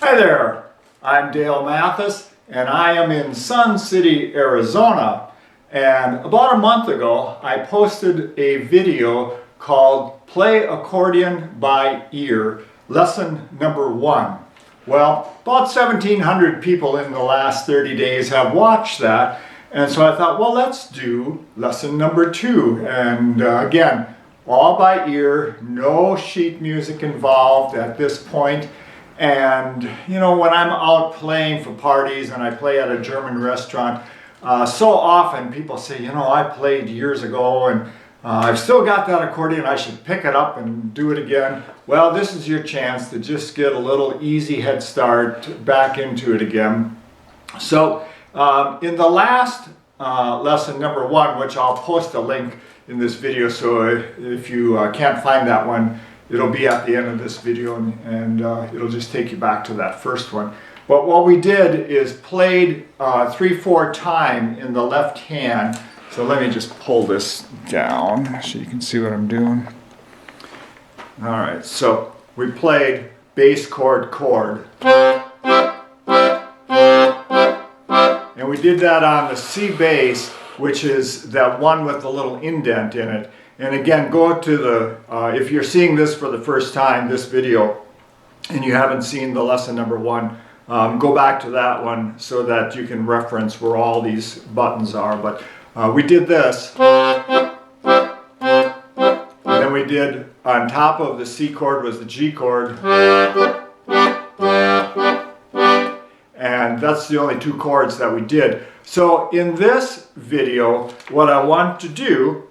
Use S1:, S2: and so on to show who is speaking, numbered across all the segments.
S1: Hi there, I'm Dale Mathis and I am in Sun City, Arizona. And about a month ago I posted a video called Play Accordion by Ear, lesson number 1. Well, about 1,700 people in the last 30 days have watched that, and so I thought, well, let's do lesson number 2. And again, all by ear, no sheet music involved at this point. And you know, when I'm out playing for parties and I play at a German restaurant, so often people say, you know, I played years ago and I've still got that accordion, I should pick it up and do it again. Well, this is your chance to just get a little easy head start back into it again. So in the last lesson number 1, which I'll post a link in this video, so if you can't find that one, it'll be at the end of this video, and it'll just take you back to that first one. But what we did is played 3/4 time in the left hand. So let me just pull this down so you can see what I'm doing. All right, so we played bass chord, chord. And we did that on the C bass, which is that one with the little indent in it. And again, go to the, if you're seeing this for the first time, this video, and you haven't seen the lesson number 1, go back to that one so that you can reference where all these buttons are. But we did this, and then we did, on top of the C chord was the G chord, and that's the only 2 chords that we did. So in this video, what I want to do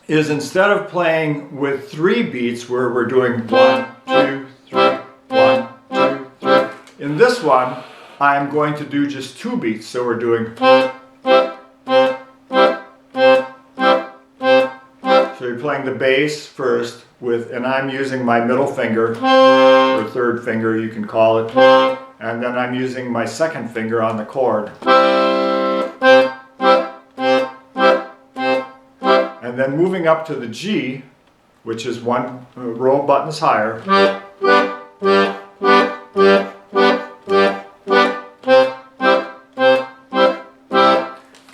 S1: is, instead of playing with 3 beats where we're doing 1, 2, 3, 1, 2, 3, in this one I'm going to do just 2 beats. So we're doing, so you're playing the bass first with, and I'm using my middle finger, or third finger you can call it, and then I'm using my second finger on the chord. And then moving up to the G, which is 1 row of buttons higher.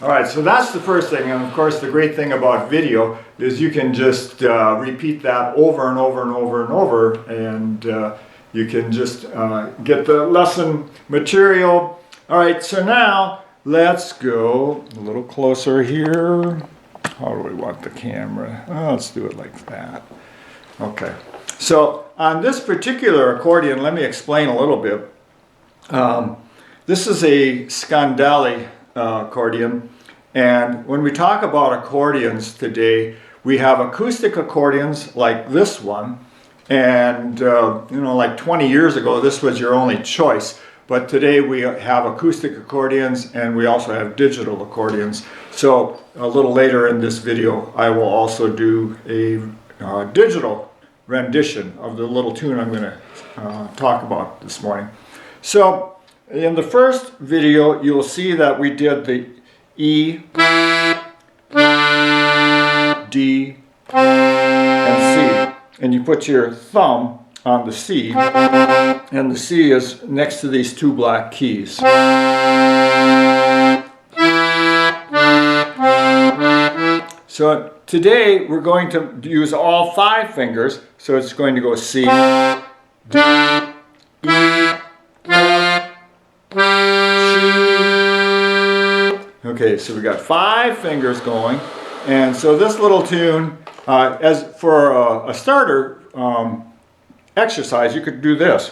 S1: Alright, so that's the first thing, and of course the great thing about video is you can just repeat that over and over and over and over, and you can just get the lesson material. Alright, so now let's go a little closer here. How do we want the camera? Oh, let's do it like that. Okay. So on this particular accordion, let me explain a little bit. This is a Scandali accordion, and when we talk about accordions today, we have acoustic accordions like this one, and you know, like 20 years ago, this was your only choice. But today we have acoustic accordions, and we also have digital accordions. So a little later in this video, I will also do a digital rendition of the little tune I'm going to talk about this morning. So in the first video, you'll see that we did the E, D, and C. And you put your thumb on the C, and the C is next to these 2 black keys. So today we're going to use all 5 fingers, so it's going to go C, D, E, F, G. Okay, so we got 5 fingers going, and so this little tune, as for a starter exercise, you could do this.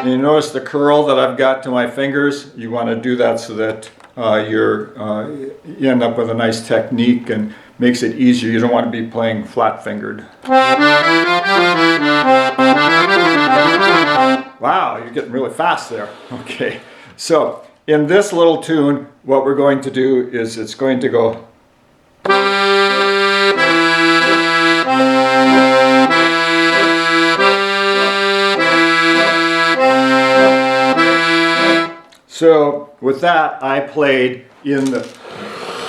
S1: And you notice the curl that I've got to my fingers? You want to do that so that you end up with a nice technique and makes it easier. You don't want to be playing flat-fingered. Wow, you're getting really fast there. Okay, so in this little tune, what we're going to do is it's going to go. So with that, I played in the,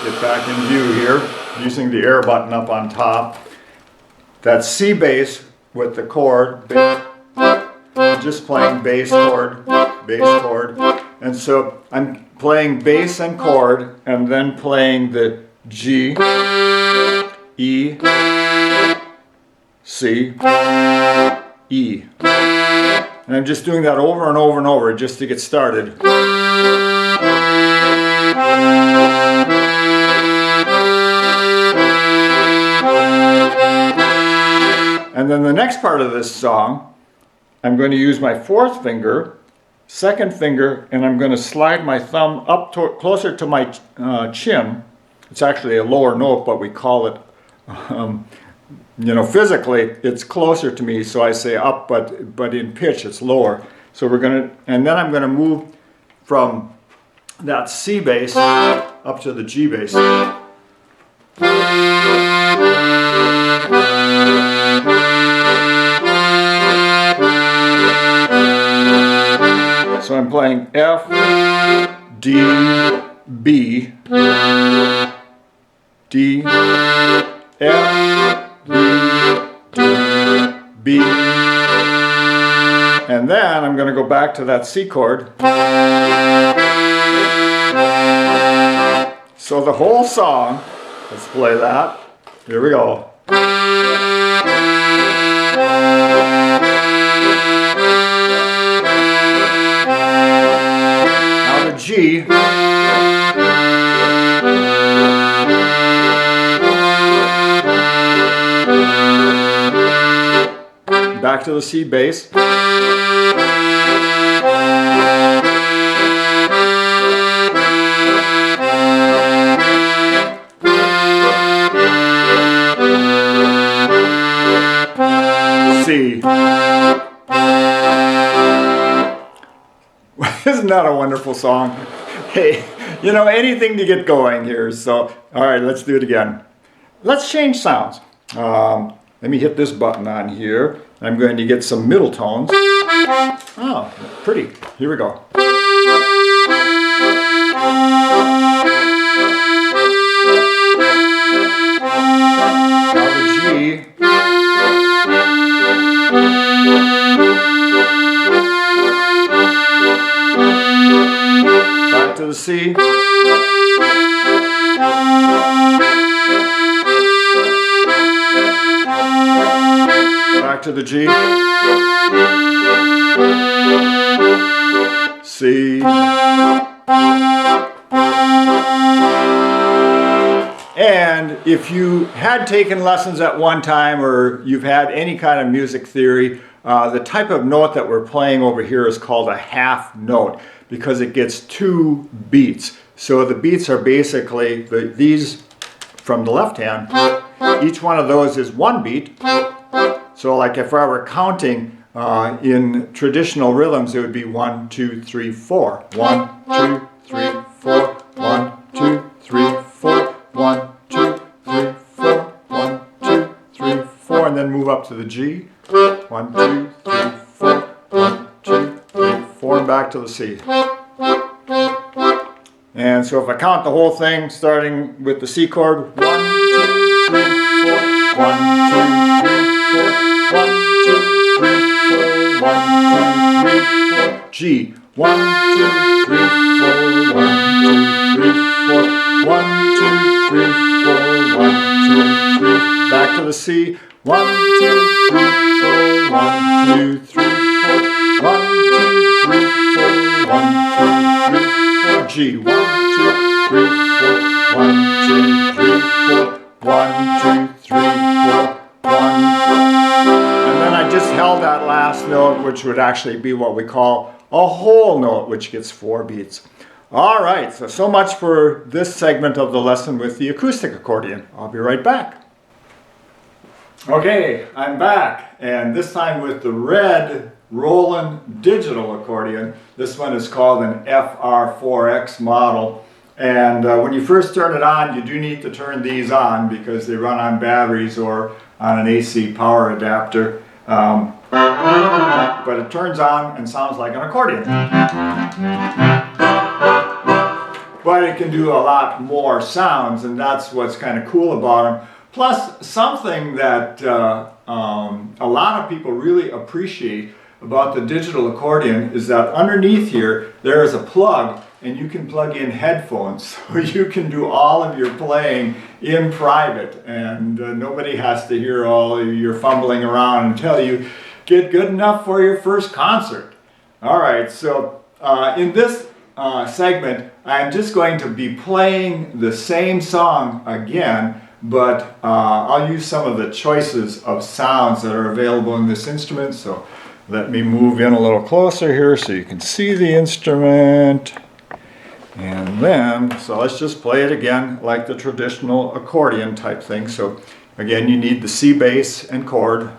S1: get back in view here, using the air button up on top. That's C bass with the chord, just playing bass chord, and so I'm playing bass and chord, and then playing the G, E, C, E. And I'm just doing that over and over and over just to get started. And then the next part of this song, I'm going to use my fourth finger, second finger, and I'm going to slide my thumb up closer to my chin. It's actually a lower note, but we call it, physically it's closer to me, so I say up, but in pitch it's lower. So and then I'm going to move from that C bass up to the G bass. So I'm playing F, D, B, D, F, D, B, and then I'm going to go back to that C chord. So the whole song, let's play that. Here we go. Now the G. Back to the C bass. C. Isn't that a wonderful song? Hey, anything to get going here. So, all right, let's do it again. Let's change sounds. Let me hit this button on here. I'm going to get some middle tones. Oh, pretty. Here we go. Now the G. Back to the C. Back to the G, C, and if you had taken lessons at one time or you've had any kind of music theory, the type of note that we're playing over here is called a half note because it gets 2 beats. So the beats are basically these from the left hand. Each one of those is 1 beat. So like if I were counting in traditional rhythms, it would be 1, 2, 3, 4. 1, 2, 3, 4. 1, 2, 3, 4. 1, 2, 3, 4. 1, 2, 3, 4. And then move up to the G. 1, 2, 3, 4. 1, 2, 3, 4. And back to the C. And so if I count the whole thing, starting with the C chord, 1, 2, 3, 4. 1, 2, 3, 4. 1, 2, 3, 4. 1, 2, 3, 4. G. 1, 2, 3, 4. 1, 2, 3, 4. 1, 2, 3, 4. 1, 2, 3. Back to the C. 1, 2, 3, 4. 1, 2, 3, 4. 1, 2, 3, 4. 1, 2, 3, 4. G. 1, 2, 3, 4. 1, 2, 3, 4. 1, 2, 3, 4. 1. And then I just held that last note, which would actually be what we call a whole note, which gets 4 beats. All right, so much for this segment of the lesson with the acoustic accordion. I'll be right back. Okay, I'm back, and this time with the red Roland digital accordion. This one is called an FR4X model. And when you first turn it on, you do need to turn these on because they run on batteries or on an AC power adapter. But it turns on and sounds like an accordion. but it can do a lot more sounds, and that's what's kind of cool about them. Plus, something that a lot of people really appreciate about the digital accordion is that underneath here there is a plug, and you can plug in headphones, so you can do all of your playing in private, and nobody has to hear all of your fumbling around until you get good enough for your first concert. All right, so in this segment, I'm just going to be playing the same song again, but I'll use some of the choices of sounds that are available in this instrument. So let me move in a little closer here so you can see the instrument. And then, so let's just play it again like the traditional accordion type thing. So again, you need the C bass and chord.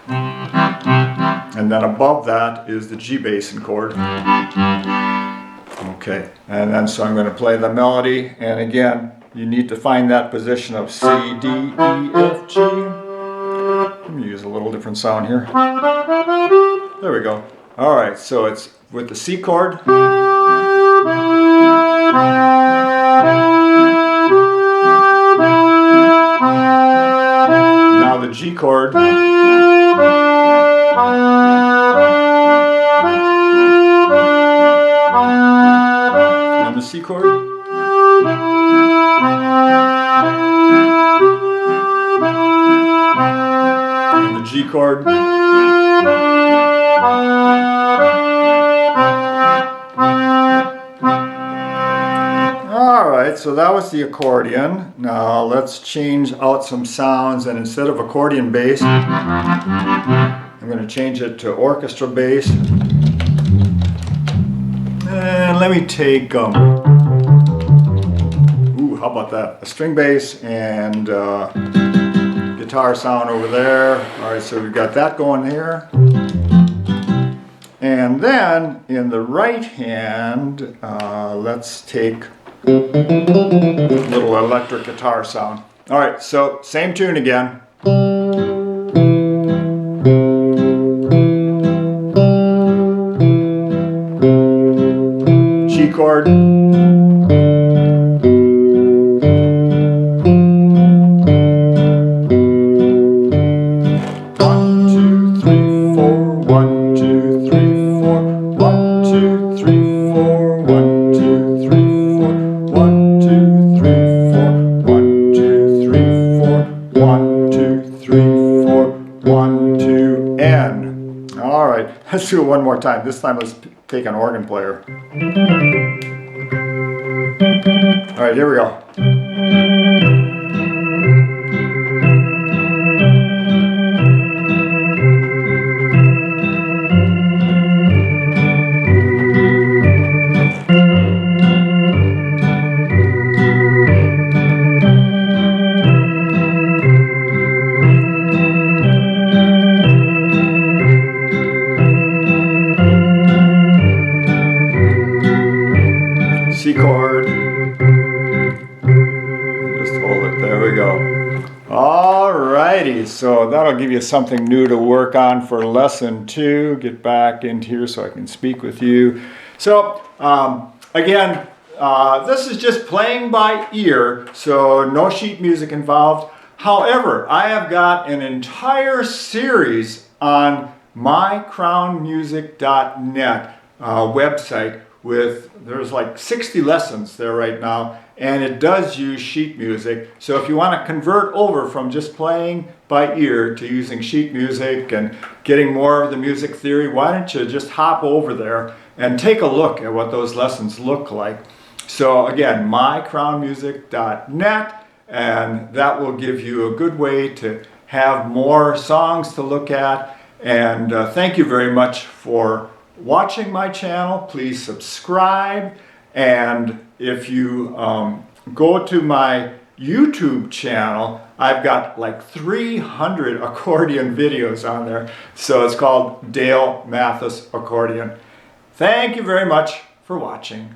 S1: And then above that is the G bass and chord. Okay, and then so I'm going to play the melody, and again, you need to find that position of C, D, E, F, G. Let me use a little different sound here. There we go. All right, so it's with the C chord. Now the G chord. And the C chord. And the G chord. Alright, so that was the accordion. Now let's change out some sounds, and instead of accordion bass, I'm going to change it to orchestra bass. And let me take, ooh, how about that? A string bass and guitar sound over there. Alright, so we've got that going here. And then in the right hand, let's take a little electric guitar sound. Alright, so same tune again. G chord. Let's do it one more time. This time let's take an organ player. All right, here we go. C chord. Just hold it. There we go. Alrighty, so that'll give you something new to work on for lesson 2. Get back into here so I can speak with you. So again, this is just playing by ear, so no sheet music involved. However, I have got an entire series on mycrownmusic.net website there's like 60 lessons there right now, and it does use sheet music. So if you want to convert over from just playing by ear to using sheet music and getting more of the music theory, why don't you just hop over there and take a look at what those lessons look like. So again, mycrownmusic.net, and that will give you a good way to have more songs to look at. And thank you very much for watching my channel. Please subscribe, and if you go to my YouTube channel, I've got like 300 accordion videos on there, so it's called Dale Mathis Accordion. Thank you very much for watching.